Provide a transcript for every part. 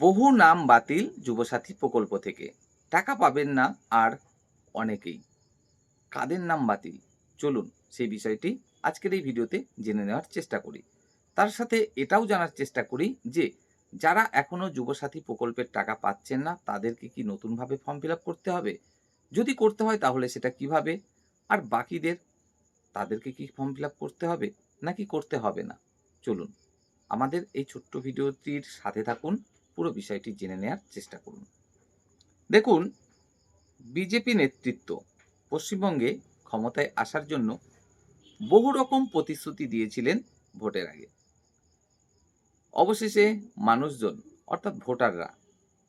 বহু নাম বাতিল যুবসাথী প্রকল্প থেকে। টাকা পাবেন না আর অনেকেই। কাদের নাম বাতিল? চলুন সেই বিষয়টি আজকের এই ভিডিওতে জেনে নেওয়ার চেষ্টা করি। তার সাথে এটাও জানার চেষ্টা করি যে যারা এখনো যুবসাথী প্রকল্পের টাকা পাচ্ছেন না তাদেরকে কি নতুনভাবে ফর্ম ফিল আপ করতে হবে? যদি করতে হয় তাহলে সেটা কিভাবে? আর বাকিদের তাদেরকে কি ফর্ম ফিল আপ করতে হবে নাকি করতে হবে না? চলুন আমাদের এই ছোট্ট ভিডিওটির সাথে থাকুন, পুরো বিষয়টি জেনে নেওয়ার চেষ্টা করুন। দেখুন, বিজেপি নেতৃত্ব পশ্চিমবঙ্গে ক্ষমতায় আসার জন্য বহু রকম প্রতিশ্রুতি দিয়েছিলেন ভোটের আগে। অবশেষে মানুষজন অর্থাৎ ভোটাররা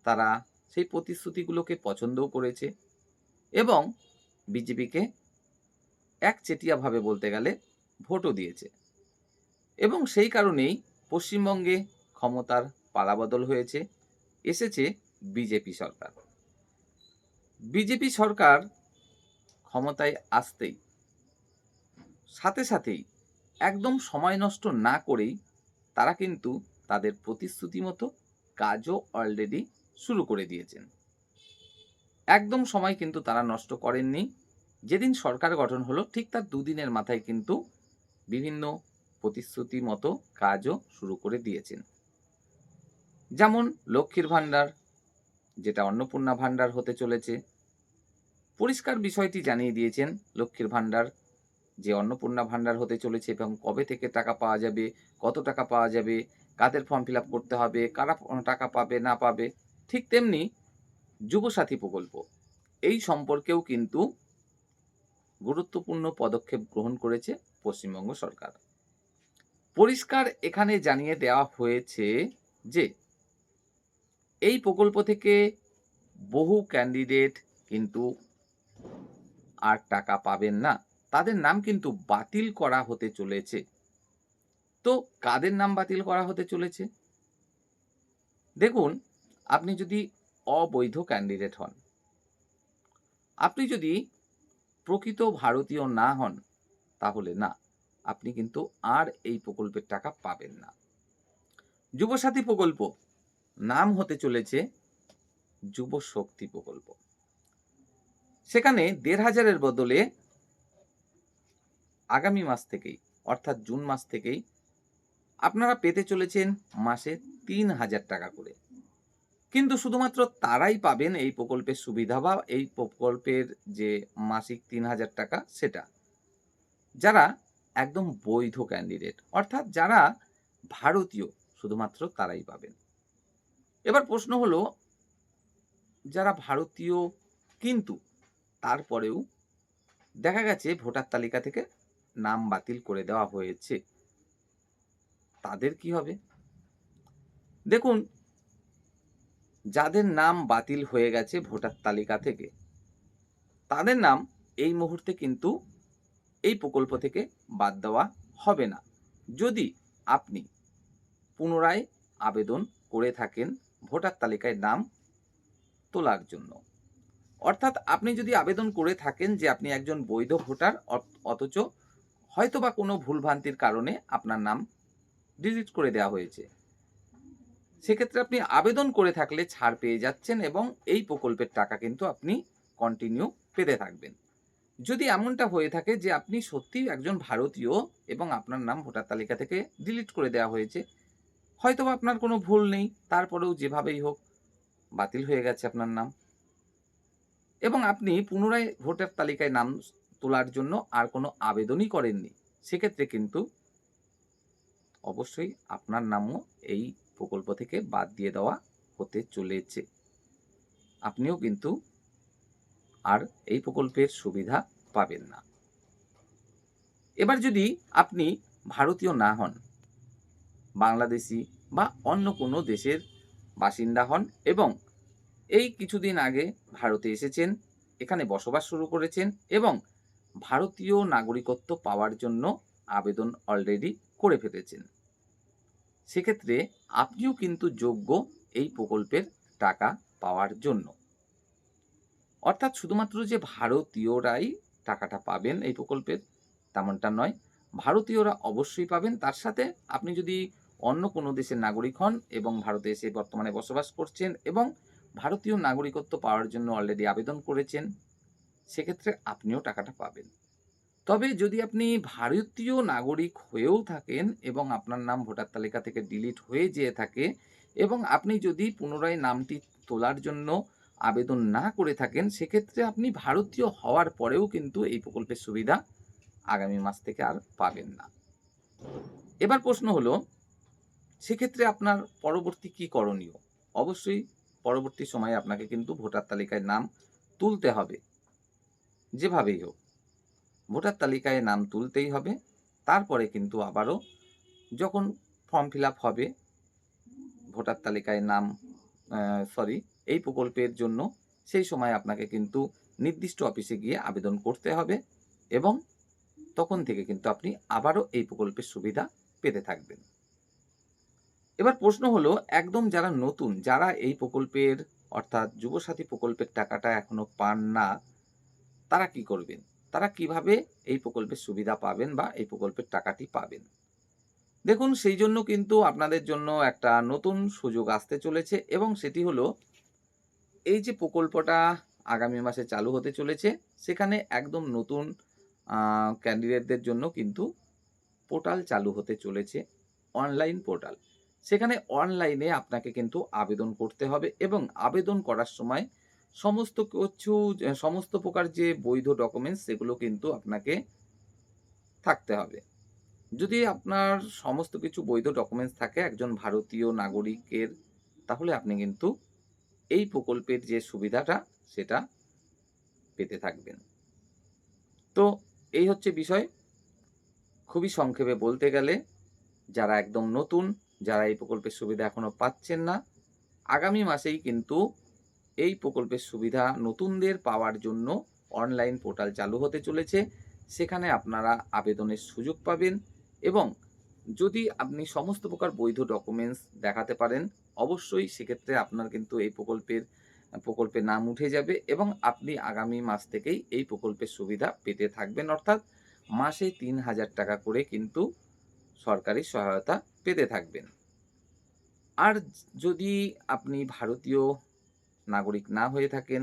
তারা সেই প্রতিশ্রুতিগুলোকে পছন্দও করেছে এবং বিজেপিকে একচেটিয়াভাবে বলতে গেলে ভোটও দিয়েছে। এবং সেই কারণেই পশ্চিমবঙ্গে ক্ষমতার পালাবদল হয়েছে, এসেছে বিজেপি সরকার। বিজেপি সরকার ক্ষমতায় আসতেই সাথে সাথেই একদম সময় নষ্ট না করেই তারা কিন্তু তাদের প্রতিশ্রুতি মতো কাজও অলরেডি শুরু করে দিয়েছেন। একদম সময় কিন্তু তারা নষ্ট করেননি। যেদিন সরকার গঠন হলো ঠিক তার দুদিনের মাথায় কিন্তু বিভিন্ন প্রতিশ্রুতি মতো কাজও শুরু করে দিয়েছেন। যেমন লক্ষ্মীর ভাণ্ডার, যেটা অন্নপূর্ণা ভাণ্ডার হতে চলেছে। পরিষ্কার বিষয়টি জানিয়ে দিয়েছেন লক্ষ্মীর ভাণ্ডার যে অন্নপূর্ণা ভাণ্ডার হতে চলেছে এবং কবে থেকে টাকা পাওয়া যাবে, কত টাকা পাওয়া যাবে, কাদের ফর্ম ফিল আপ করতে হবে, কারা টাকা পাবে না পাবে। ঠিক তেমনি যুবসাথী প্রকল্প এই সম্পর্কেও কিন্তু গুরুত্বপূর্ণ পদক্ষেপ গ্রহণ করেছে পশ্চিমবঙ্গ সরকার। পরিষ্কার এখানে জানিয়ে দেওয়া হয়েছে যে এই প্রকল্প থেকে বহু ক্যান্ডিডেট কিন্তু আর টাকা পাবেন না, তাদের নাম কিন্তু বাতিল করা হতে চলেছে। তো কাদের নাম বাতিল করা হতে চলেছে? দেখুন, আপনি যদি অবৈধ ক্যান্ডিডেট হন, আপনি যদি প্রকৃত ভারতীয় না হন, তাহলে না, আপনি কিন্তু আর এই প্রকল্পের টাকা পাবেন না। যুবসাথী প্রকল্প নাম হতে চলেছে যুব শক্তি প্রকল্প। সেখানে ১,৫০০-এর বদলে আগামী মাস থেকেই অর্থাৎ জুন মাস থেকেই আপনারা পেতে চলেছেন মাসে ৩,০০০ টাকা করে। কিন্তু শুধুমাত্র তারাই পাবেন এই প্রকল্পের সুবিধা বা এই প্রকল্পের যে মাসিক ৩,০০০ টাকা সেটা। যারা একদম বৈধ ক্যান্ডিডেট অর্থাৎ যারা ভারতীয় শুধুমাত্র তারাই পাবেন। এবার প্রশ্ন হলো, যারা ভারতীয় কিন্তু তারপরেও দেখা গেছে ভোটার তালিকা থেকে নাম বাতিল করে দেওয়া হয়েছে, তাদের কি হবে? দেখুন, যাদের নাম বাতিল হয়ে গেছে ভোটার তালিকা থেকে তাদের নাম এই মুহূর্তে কিন্তু এই প্রকল্প থেকে বাদ দেওয়া হবে না, যদি আপনি পুনরায় আবেদন করে থাকেন ভোটার তালিকায় নাম তোলার জন্য। অর্থাৎ আপনি যদি আবেদন করে থাকেন যে আপনি একজন বৈধ ভোটার অথচ হয়তোবা কোনো ভুলভ্রান্তির কারণে আপনার নাম ডিলিট করে দেওয়া হয়েছে, সেক্ষেত্রে আপনি আবেদন করে থাকলে ছাড় পেয়ে যাচ্ছেন এবং এই প্রকল্পের টাকা কিন্তু আপনি কন্টিনিউ পেতে থাকবেন। যদি এমনটা হয়ে থাকে যে আপনি সত্যিই একজন ভারতীয় এবং আপনার নাম ভোটার তালিকা থেকে ডিলিট করে দেওয়া হয়েছে, হয়তোবা আপনার কোনো ভুল নেই, তারপরেও যেভাবেই হোক বাতিল হয়ে গেছে আপনার নাম এবং আপনি পুনরায় ভোটার তালিকায় নাম তোলার জন্য আর কোনো আবেদনই করেননি, সেক্ষেত্রে কিন্তু অবশ্যই আপনার নামও এই প্রকল্প থেকে বাদ দিয়ে দেওয়া হতে চলেছে। আপনিও কিন্তু আর এই প্রকল্পের সুবিধা পাবেন না। এবার যদি আপনি ভারতীয় না হন, বাংলাদেশি বা অন্য কোনো দেশের বাসিন্দা হন এবং এই কিছুদিন আগে ভারতে এসেছেন, এখানে বসবাস শুরু করেছেন এবং ভারতীয় নাগরিকত্ব পাওয়ার জন্য আবেদন অলরেডি করে ফেলেছেন, সেক্ষেত্রে আপনিও কিন্তু যোগ্য এই প্রকল্পের টাকা পাওয়ার জন্য। অর্থাৎ শুধুমাত্র যে ভারতীয়রাই টাকাটা পাবেন এই প্রকল্পের তেমনটা নয়, ভারতীয়রা অবশ্যই পাবেন। তার সাথে আপনি যদি অন্য কোনো দেশের নাগরিক হন এবং ভারতে এসে বর্তমানে বসবাস করছেন এবং ভারতীয় নাগরিকত্ব পাওয়ার জন্য অলরেডি আবেদন করেছেন, সেক্ষেত্রে আপনিও টাকাটা পাবেন। তবে যদি আপনি ভারতীয় নাগরিক হয়েও থাকেন এবং আপনার নাম ভোটার তালিকা থেকে ডিলিট হয়ে যেয়ে থাকে এবং আপনি যদি পুনরায় নামটি তোলার জন্য আবেদন না করে থাকেন, সেক্ষেত্রে আপনি ভারতীয় হওয়ার পরেও কিন্তু এই প্রকল্পের সুবিধা আগামী মাস থেকে আর পাবেন না। এবার প্রশ্ন হলো, সেক্ষেত্রে আপনার পরবর্তী কি করণীয়? অবশ্যই পরবর্তী সময়ে আপনাকে কিন্তু ভোটার তালিকায় নাম তুলতে হবে, যেভাবেই হোক। ভোটার তালিকায় নাম তুলতেই হবে। তারপরে কিন্তু আবারও যখন ফর্ম ফিল আপ হবে ভোটার তালিকায় নাম এই প্রকল্পের জন্য, সেই সময় আপনাকে কিন্তু নির্দিষ্ট অফিসে গিয়ে আবেদন করতে হবে এবং তখন থেকে কিন্তু আপনি আবারও এই প্রকল্পের সুবিধা পেতে থাকবেন। এবার প্রশ্ন হলো, একদম যারা নতুন, যারা এই প্রকল্পের অর্থাৎ যুবসাথী প্রকল্পের টাকাটা এখনো পান না, তারা কি করবেন? তারা কিভাবে এই প্রকল্পের সুবিধা পাবেন বা এই প্রকল্পের টাকাটি পাবেন? দেখুন, সেই জন্য কিন্তু আপনাদের জন্য একটা নতুন সুযোগ আসতে চলেছে এবং সেটি হলো, এই যে প্রকল্পটা আগামী মাসে চালু হতে চলেছে, সেখানে একদম নতুন ক্যান্ডিডেটদের জন্য কিন্তু পোর্টাল চালু হতে চলেছে, অনলাইন পোর্টাল। সেখানে অনলাইনে আপনাকে কিন্তু আবেদন করতে হবে এবং আবেদন করার সময় সমস্ত প্রকার যে বৈধ ডকুমেন্টস সেগুলো কিন্তু আপনাকে থাকতে হবে। যদি আপনার সমস্ত কিছু বৈধ ডকুমেন্টস থাকে একজন ভারতীয় নাগরিকের, তাহলে আপনি কিন্তু এই প্রকল্পের যে সুবিধাটা সেটা পেতে থাকবেন। তো এই হচ্ছে বিষয়। খুবই সংক্ষেপে বলতে গেলে, যারা একদম নতুন, যারা এই প্রকল্পের সুবিধা এখনো পাচ্ছেন না, আগামী মাসেই কিন্তু এই প্রকল্পের সুবিধা নতুনদের পাওয়ার জন্য অনলাইন পোর্টাল চালু হতে চলেছে। সেখানে আপনারা আবেদনের সুযোগ পাবেন এবং যদি আপনি সমস্ত প্রকার বৈধ ডকুমেন্টস দেখাতে পারেন, অবশ্যই সেক্ষেত্রে আপনার কিন্তু এই প্রকল্পে নাম উঠে যাবে এবং আপনি আগামী মাস থেকেই এই প্রকল্পের সুবিধা পেতে থাকবেন। অর্থাৎ মাসে ৩,০০০ টাকা করে কিন্তু সরকারি সহায়তা পেতে থাকবেন। আর যদি আপনি ভারতীয় নাগরিক না হয়ে থাকেন,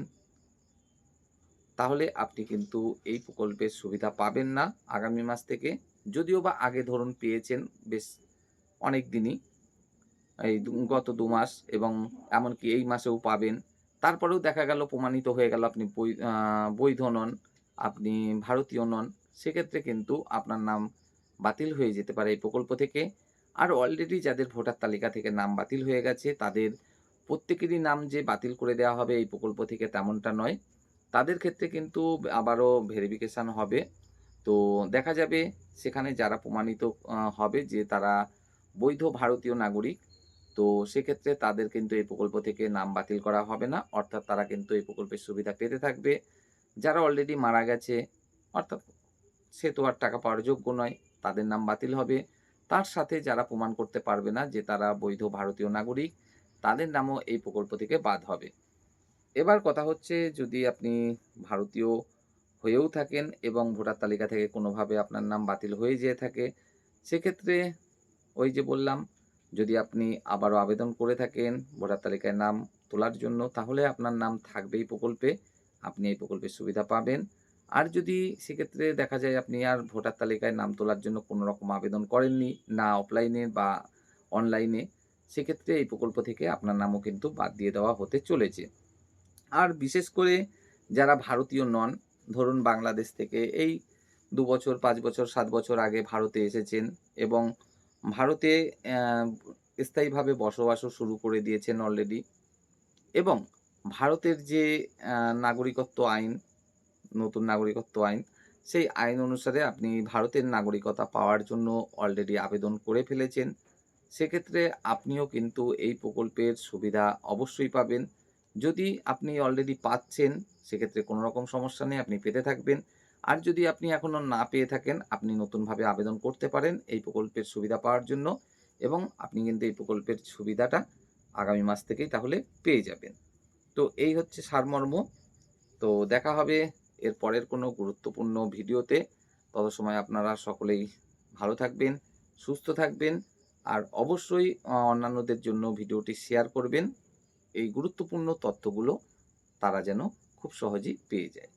তাহলে আপনি কিন্তু এই প্রকল্পের সুবিধা পাবেন না আগামী মাস থেকে। যদিও বা আগে ধরুন পেয়েছেন বেশ অনেক দিনই, গত ২ মাস এবং এমনকি এই মাসেও পাবেন। তারপরেও দেখা গেল প্রমাণিত হয়ে গেল আপনি বৈধ নন, আপনি ভারতীয় নন। সেক্ষেত্রে কিন্তু আপনার নাম বাতিল হয়ে যেতে পারে এই প্রকল্প থেকে। আর অলরেডি যাদের ভোটার তালিকা থেকে নাম বাতিল হয়ে গেছে, তাদের প্রত্যেকেরই নাম যে বাতিল করে দেওয়া হবে এই প্রকল্প থেকে, তেমনটা নয়। তাদের ক্ষেত্রে কিন্তু আবারও ভেরিফিকেশন হবে। তো দেখা যাবে সেখানে যারা প্রমাণিত হবে যে তারা বৈধ ভারতীয় নাগরিক, তো সেক্ষেত্রে তাদের কিন্তু এই প্রকল্প থেকে নাম বাতিল করা হবে না। অর্থাৎ তারা কিন্তু এই প্রকল্পের সুবিধা পেতে থাকবে। যারা অলরেডি মারা গেছে, অর্থাৎ সে তো আর টাকা পাওয়ার যোগ্য নয়, তাদের নাম বাতিল হবে। তার সাথে যারা প্রমাণ করতে পারবে না যে তারা বৈধ ভারতীয় নাগরিক, তাদের নামও এই প্রকল্প থেকে বাদ হবে। এবার কথা হচ্ছে, যদি আপনি ভারতীয় হয়েও থাকেন এবং ভোটার তালিকা থেকে কোনোভাবে আপনার নাম বাতিল হয়ে যেয়ে থাকে, সেক্ষেত্রে ওই যে বললাম, যদি আপনি আবারও আবেদন করে থাকেন ভোটার তালিকায় নাম তোলার জন্য, তাহলে আপনার নাম থাকবে এই প্রকল্পে। আপনি এই প্রকল্পের সুবিধা পাবেন। আর যদি সেক্ষেত্রে দেখা যায় আপনি আর ভোটার তালিকায় নাম তোলার জন্য কোনো রকম আবেদন করেননি, না অফলাইনে বা অনলাইনে, সেক্ষেত্রে এই প্রকল্প থেকে আপনার নামও কিন্তু বাদ দিয়ে দেওয়া হতে চলেছে। আর বিশেষ করে যারা ভারতীয় নন, ধরুন বাংলাদেশ থেকে এই ২ বছর, ৫ বছর, ৭ বছর আগে ভারতে এসেছেন এবং ভারতে স্থায়ীভাবে বসবাসও শুরু করে দিয়েছেন অলরেডি এবং ভারতের যে নাগরিকত্ব আইন, নতুন নাগরিকত্ব আইন, সেই আইন অনুসারে আপনি ভারতের নাগরিকতা পাওয়ার জন্য অলরেডি আবেদন করে ফেলেছেন। সেক্ষেত্রে আপনিও কিন্তু এই প্রকল্পের সুবিধা অবশ্যই পাবেন। যদি আপনি অলরেডি পাচ্ছেন, সেক্ষেত্রে কোনো রকম সমস্যা নেই, আপনি পেতে থাকবেন। আর যদি আপনি এখনো না পেয়ে থাকেন, আপনি নতুনভাবে আবেদন করতে পারেন এই প্রকল্পের সুবিধা পাওয়ার জন্য এবং আপনি কিন্তু এই প্রকল্পের সুবিধাটা আগামী মাস থেকেই তাহলে পেয়ে যাবেন। তো এই হচ্ছে সারমর্ম। তো দেখা হবে এর পরের কোনো গুরুত্বপূর্ণ ভিডিওতে। তত সময় আপনারা সকলেই ভালো থাকবেন, সুস্থ থাকবেন। আর অবশ্যই অন্যান্যদের জন্য ভিডিওটি শেয়ার করবেন। এই গুরুত্বপূর্ণ তথ্যগুলো তারা যেন খুব সহজেই পেয়ে যায়।